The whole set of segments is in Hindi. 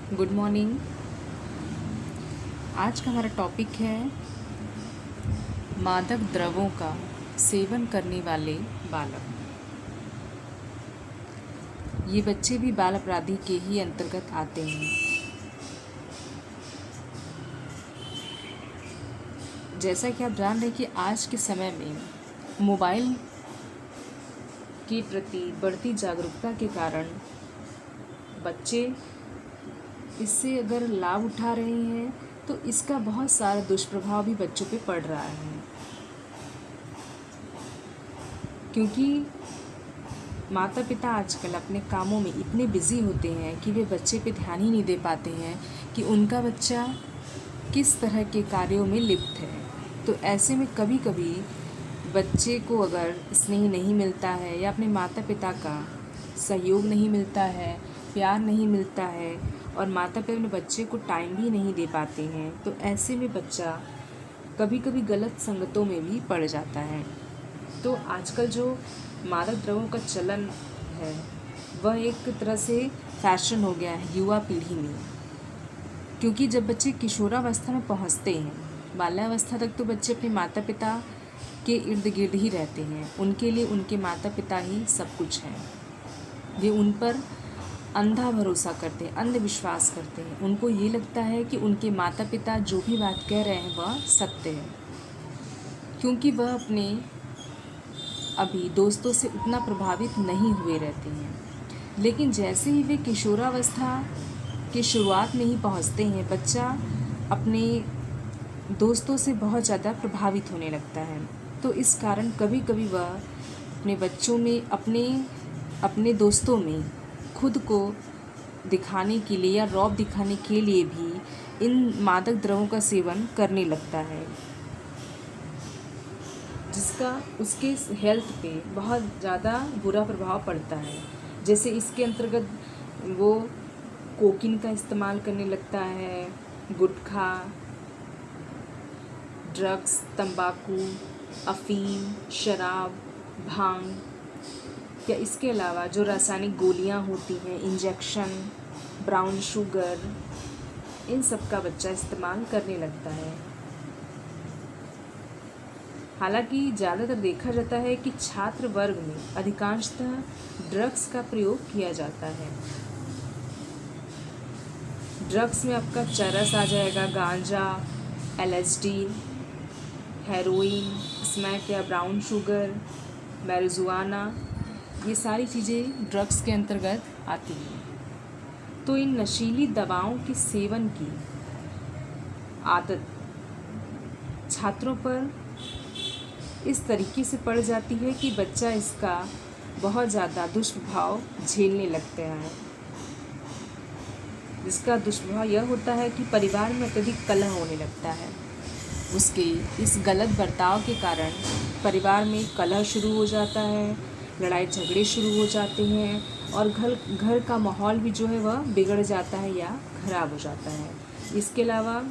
Good morning. आज का हमारा टॉपिक है मादक द्रव्यों का सेवन करने वाले बालक। ये बच्चे भी बाल अपराधी के ही अंतर्गत आते हैं। जैसा कि आप जान रहे हैं कि आज के समय में मोबाइल के प्रति बढ़ती जागरूकता के कारण बच्चे इससे अगर लाभ उठा रहे हैं तो इसका बहुत सारा दुष्प्रभाव भी बच्चों पे पड़ रहा है, क्योंकि माता पिता आजकल अपने कामों में इतने बिजी होते हैं कि वे बच्चे पे ध्यान ही नहीं दे पाते हैं कि उनका बच्चा किस तरह के कार्यों में लिप्त है। तो ऐसे में कभी कभी बच्चे को अगर स्नेह नहीं मिलता है या अपने माता पिता का सहयोग नहीं मिलता है, प्यार नहीं मिलता है और माता पिता अपने बच्चे को टाइम भी नहीं दे पाते हैं, तो ऐसे में बच्चा कभी कभी गलत संगतों में भी पड़ जाता है। तो आजकल जो मादक द्रव्यों का चलन है वह एक तरह से फैशन हो गया है युवा पीढ़ी में, क्योंकि जब बच्चे किशोरावस्था में पहुंचते हैं, बाल्यावस्था तक तो बच्चे अपने माता पिता के इर्द गिर्द ही रहते हैं। उनके लिए उनके माता पिता ही सब कुछ हैं। वे उन पर अंधा भरोसा करते हैं, अंधविश्वास करते हैं। उनको ये लगता है कि उनके माता पिता जो भी बात कह रहे हैं वह सत्य है, क्योंकि वह अपने अभी दोस्तों से उतना प्रभावित नहीं हुए रहते हैं। लेकिन जैसे ही वे किशोरावस्था की शुरुआत में ही पहुंचते हैं, बच्चा अपने दोस्तों से बहुत ज़्यादा प्रभावित होने लगता है। तो इस कारण कभी कभी वह अपने बच्चों में अपने दोस्तों में खुद को दिखाने के लिए या रौब दिखाने के लिए भी इन मादक द्रव्यों का सेवन करने लगता है, जिसका उसके हेल्थ पे बहुत ज़्यादा बुरा प्रभाव पड़ता है। जैसे इसके अंतर्गत वो कोकीन का इस्तेमाल करने लगता है, गुटखा, ड्रग्स, तंबाकू, अफीम, शराब, भांग या इसके अलावा जो रासायनिक गोलियां होती हैं, इंजेक्शन, ब्राउन शुगर, इन सब का बच्चा इस्तेमाल करने लगता है। हालांकि ज़्यादातर देखा जाता है कि छात्र वर्ग में अधिकांशतः ड्रग्स का प्रयोग किया जाता है। ड्रग्स में आपका चरस आ जाएगा, गांजा, LSD, हेरोइन, स्मैक या ब्राउन शुगर, मैरिजुआना, ये सारी चीज़ें ड्रग्स के अंतर्गत आती हैं। तो इन नशीली दवाओं के सेवन की आदत छात्रों पर इस तरीके से पड़ जाती है कि बच्चा इसका बहुत ज़्यादा दुष्प्रभाव झेलने लगते हैं, जिसका दुष्प्रभाव यह होता है कि परिवार में अत्यधिक कलह होने लगता है। उसके इस गलत बर्ताव के कारण परिवार में कलह शुरू हो जाता है, लड़ाई झगड़े शुरू हो जाते हैं और घर का माहौल भी जो है वह बिगड़ जाता है या खराब हो जाता है। इसके अलावा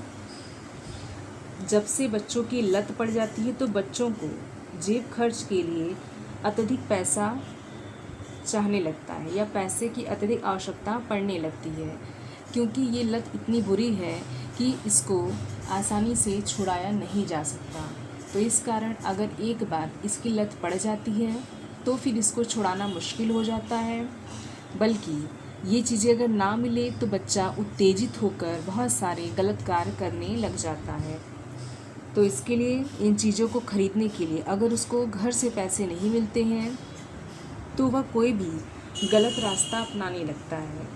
जब से बच्चों की लत पड़ जाती है तो बच्चों को जेब खर्च के लिए अत्यधिक पैसा चाहने लगता है या पैसे की अत्यधिक आवश्यकता पड़ने लगती है, क्योंकि ये लत इतनी बुरी है कि इसको आसानी से छुड़ाया नहीं जा सकता। तो इस कारण अगर एक बार इसकी लत पड़ जाती है तो फिर इसको छुड़ाना मुश्किल हो जाता है। बल्कि ये चीज़ें अगर ना मिले तो बच्चा उत्तेजित होकर बहुत सारे गलत कार्य करने लग जाता है। तो इसके लिए इन चीज़ों को खरीदने के लिए अगर उसको घर से पैसे नहीं मिलते हैं तो वह कोई भी गलत रास्ता अपनाने लगता है,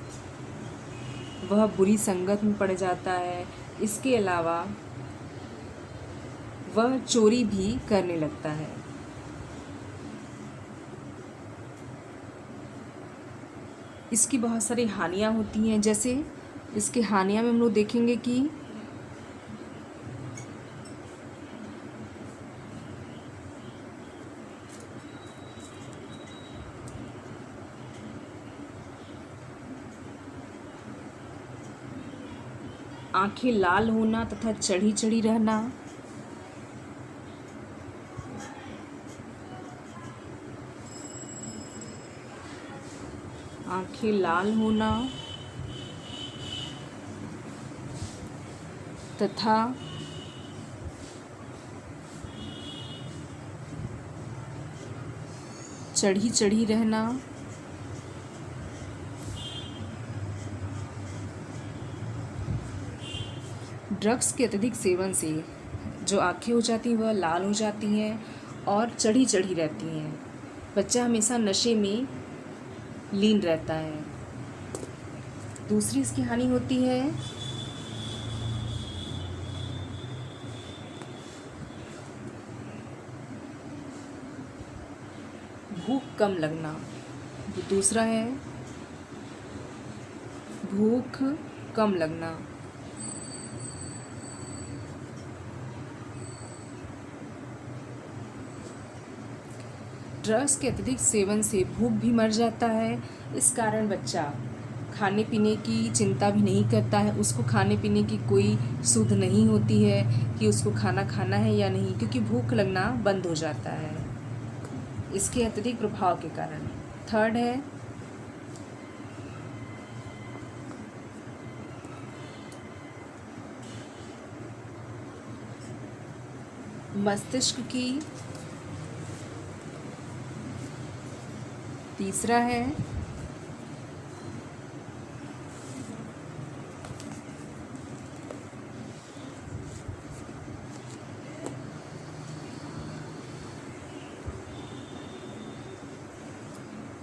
वह बुरी संगत में पड़ जाता है। इसके अलावा वह चोरी भी करने लगता है। इसकी बहुत सारी हानियां होती हैं। जैसे इसकी हानियां में हम लोग देखेंगे कि आंखें लाल होना तथा चढ़ी चढ़ी रहना, आंखें लाल होना, तथा चढ़ी चढ़ी रहना, ड्रग्स के अत्यधिक सेवन से जो आँखें हो जाती हैं वह लाल हो जाती हैं और चढ़ी चढ़ी रहती हैं। बच्चा हमेशा नशे में लीन रहता है। दूसरी इसकी हानि होती है भूख कम लगना। दूसरा है भूख कम लगना। ड्रग्स के अत्यधिक सेवन से भूख भी मर जाता है। इस कारण बच्चा खाने पीने की चिंता भी नहीं करता है। उसको खाने पीने की कोई सुध नहीं होती है कि उसको खाना खाना है या नहीं, क्योंकि भूख लगना बंद हो जाता है इसके अत्यधिक प्रभाव के कारण। थर्ड है मस्तिष्क की। तीसरा है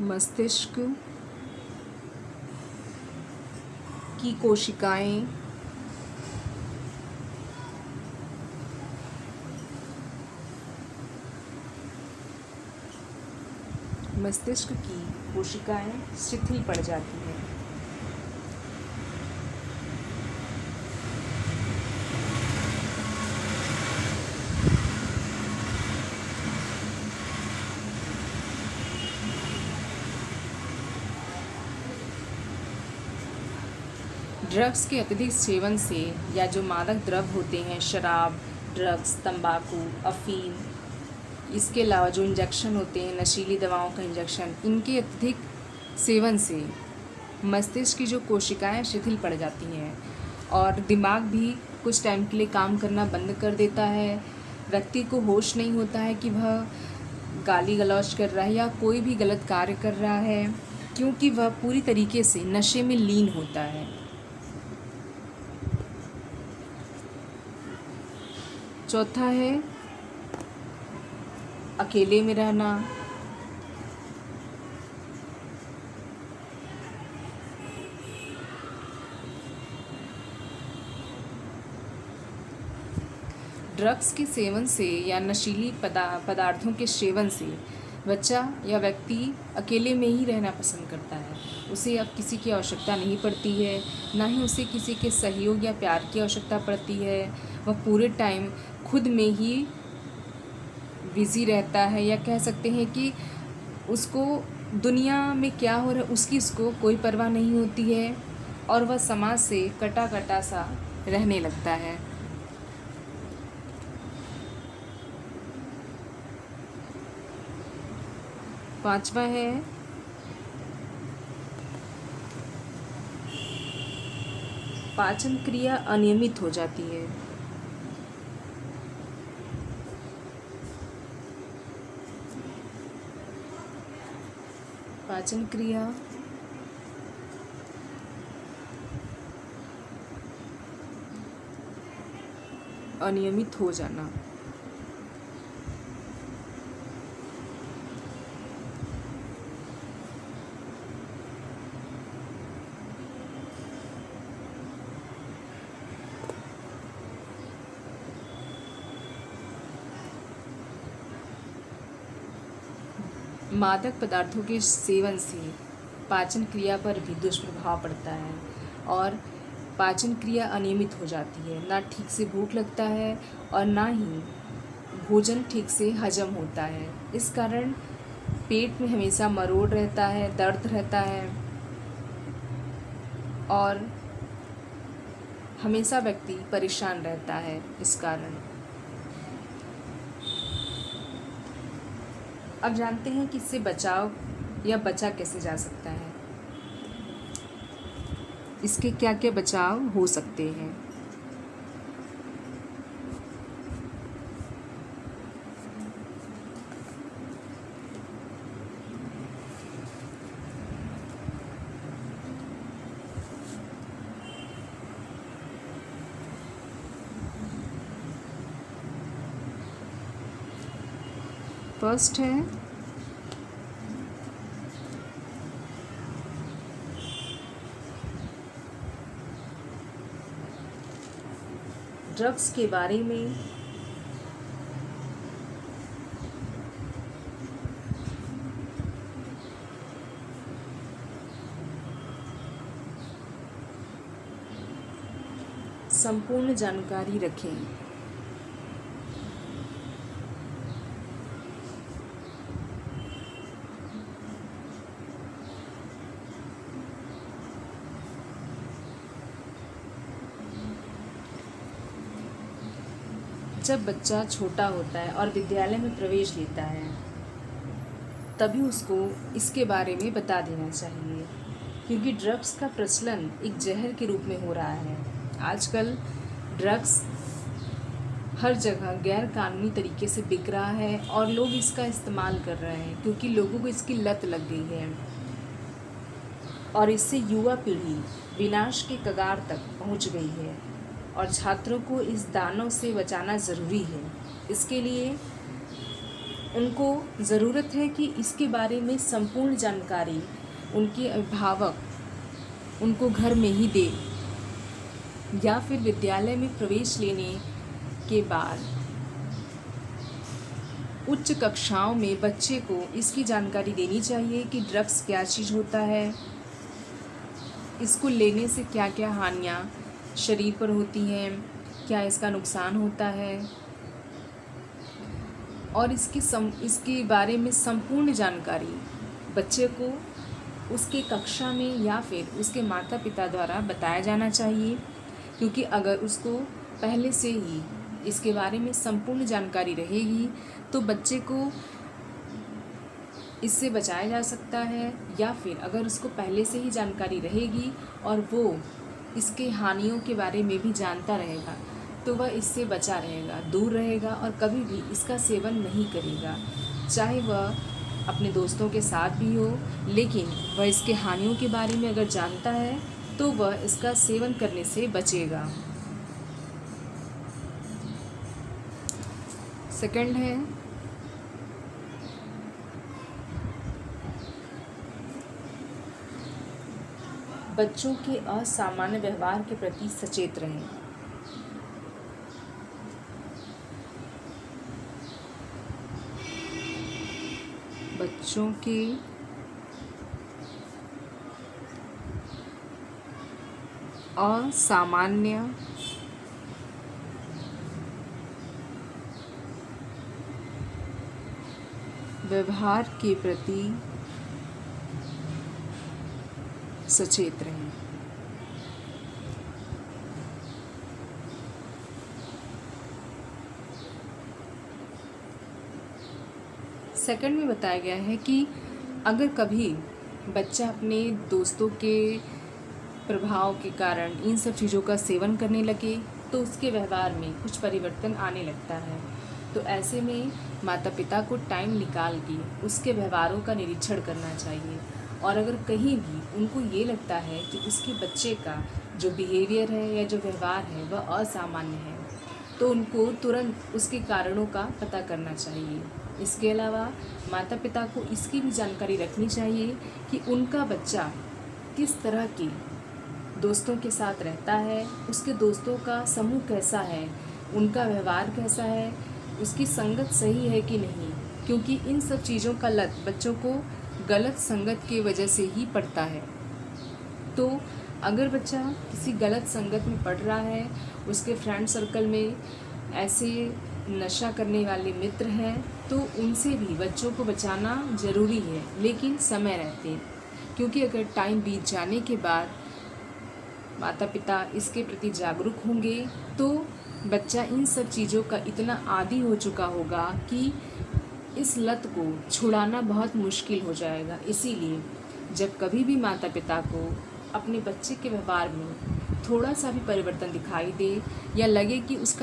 मस्तिष्क की कोशिकाएं मस्तिष्क की कोशिकाएं शिथिल पड़ जाती हैं। ड्रग्स के अत्यधिक सेवन से या जो मादक द्रव्य होते हैं, शराब, ड्रग्स, तंबाकू, अफीम, इसके अलावा जो इंजेक्शन होते हैं, नशीली दवाओं का इंजेक्शन, इनके अत्यधिक सेवन से मस्तिष्क की जो कोशिकाएं शिथिल पड़ जाती हैं और दिमाग भी कुछ टाइम के लिए काम करना बंद कर देता है। व्यक्ति को होश नहीं होता है कि वह गाली गलौज कर रहा है या कोई भी गलत कार्य कर रहा है, क्योंकि वह पूरी तरीके से नशे में लीन होता है। चौथा है अकेले में रहना। ड्रग्स के सेवन से या नशीली पदार्थों के सेवन से बच्चा या व्यक्ति अकेले में ही रहना पसंद करता है। उसे अब किसी की आवश्यकता नहीं पड़ती है, ना ही उसे किसी के सहयोग या प्यार की आवश्यकता पड़ती है। वह पूरे टाइम खुद में ही बिज़ी रहता है, या कह सकते हैं कि उसको दुनिया में क्या हो रहा है उसकी उसको कोई परवाह नहीं होती है और वह समाज से कटा कटा सा रहने लगता है। पांचवा है पाचन क्रिया अनियमित हो जाती है। पाचन क्रिया अनियमित हो जाना। मादक पदार्थों के सेवन से पाचन क्रिया पर भी दुष्प्रभाव पड़ता है और पाचन क्रिया अनियमित हो जाती है। ना ठीक से भूख लगता है और ना ही भोजन ठीक से हजम होता है। इस कारण पेट में हमेशा मरोड़ रहता है, दर्द रहता है और हमेशा व्यक्ति परेशान रहता है इस कारण। अब जानते हैं कि इससे बचाव या बचा कैसे जा सकता है। इसके क्या क्या बचाव हो सकते हैं। फर्स्ट है ड्रग्स के बारे में संपूर्ण जानकारी रखें। जब बच्चा छोटा होता है और विद्यालय में प्रवेश लेता है तभी उसको इसके बारे में बता देना चाहिए, क्योंकि ड्रग्स का प्रचलन एक जहर के रूप में हो रहा है। आजकल ड्रग्स हर जगह गैर कानूनी तरीके से बिक रहा है और लोग इसका इस्तेमाल कर रहे हैं क्योंकि लोगों को इसकी लत लग गई है और इससे युवा पीढ़ी विनाश के कगार तक पहुंच गई है और छात्रों को इस दानव से बचाना ज़रूरी है। इसके लिए उनको ज़रूरत है कि इसके बारे में संपूर्ण जानकारी उनके अभिभावक उनको घर में ही दे या फिर विद्यालय में प्रवेश लेने के बाद उच्च कक्षाओं में बच्चे को इसकी जानकारी देनी चाहिए कि ड्रग्स क्या चीज़ होता है, इसको लेने से क्या क्या हानियाँ शरीर पर होती हैं, क्या इसका नुकसान होता है और इसके बारे में संपूर्ण जानकारी बच्चे को उसके कक्षा में या फिर उसके माता पिता द्वारा बताया जाना चाहिए, क्योंकि अगर उसको पहले से ही इसके बारे में संपूर्ण जानकारी रहेगी तो बच्चे को इससे बचाया जा सकता है, या फिर अगर उसको पहले से ही जानकारी रहेगी और वो इसके हानियों के बारे में भी जानता रहेगा तो वह इससे बचा रहेगा, दूर रहेगा और कभी भी इसका सेवन नहीं करेगा, चाहे वह अपने दोस्तों के साथ भी हो। लेकिन वह इसके हानियों के बारे में अगर जानता है तो वह इसका सेवन करने से बचेगा। सेकंड है बच्चों के असामान्य व्यवहार के प्रति सचेत रहें। बच्चों के असामान्य व्यवहार के प्रति सचेत रहें। सेकंड में बताया गया है कि अगर कभी बच्चा अपने दोस्तों के प्रभाव के कारण इन सब चीज़ों का सेवन करने लगे तो उसके व्यवहार में कुछ परिवर्तन आने लगता है, तो ऐसे में माता पिता को टाइम निकाल के उसके व्यवहारों का निरीक्षण करना चाहिए। और अगर कहीं भी उनको ये लगता है कि उसके बच्चे का जो बिहेवियर है या जो व्यवहार है वह असामान्य है तो उनको तुरंत उसके कारणों का पता करना चाहिए। इसके अलावा माता पिता को इसकी भी जानकारी रखनी चाहिए कि उनका बच्चा किस तरह के दोस्तों के साथ रहता है, उसके दोस्तों का समूह कैसा है, उनका व्यवहार कैसा है, उसकी संगत सही है कि नहीं, क्योंकि इन सब चीज़ों का लत बच्चों को गलत संगत की वजह से ही पड़ता है। तो अगर बच्चा किसी गलत संगत में पड़ रहा है, उसके फ्रेंड सर्कल में ऐसे नशा करने वाले मित्र हैं, तो उनसे भी बच्चों को बचाना ज़रूरी है, लेकिन समय रहते, क्योंकि अगर टाइम बीत जाने के बाद माता पिता इसके प्रति जागरूक होंगे तो बच्चा इन सब चीज़ों का इतना आदी हो चुका होगा कि इस लत को छुड़ाना बहुत मुश्किल हो जाएगा। इसीलिए जब कभी भी माता पिता को अपने बच्चे के व्यवहार में थोड़ा सा भी परिवर्तन दिखाई दे या लगे कि उसका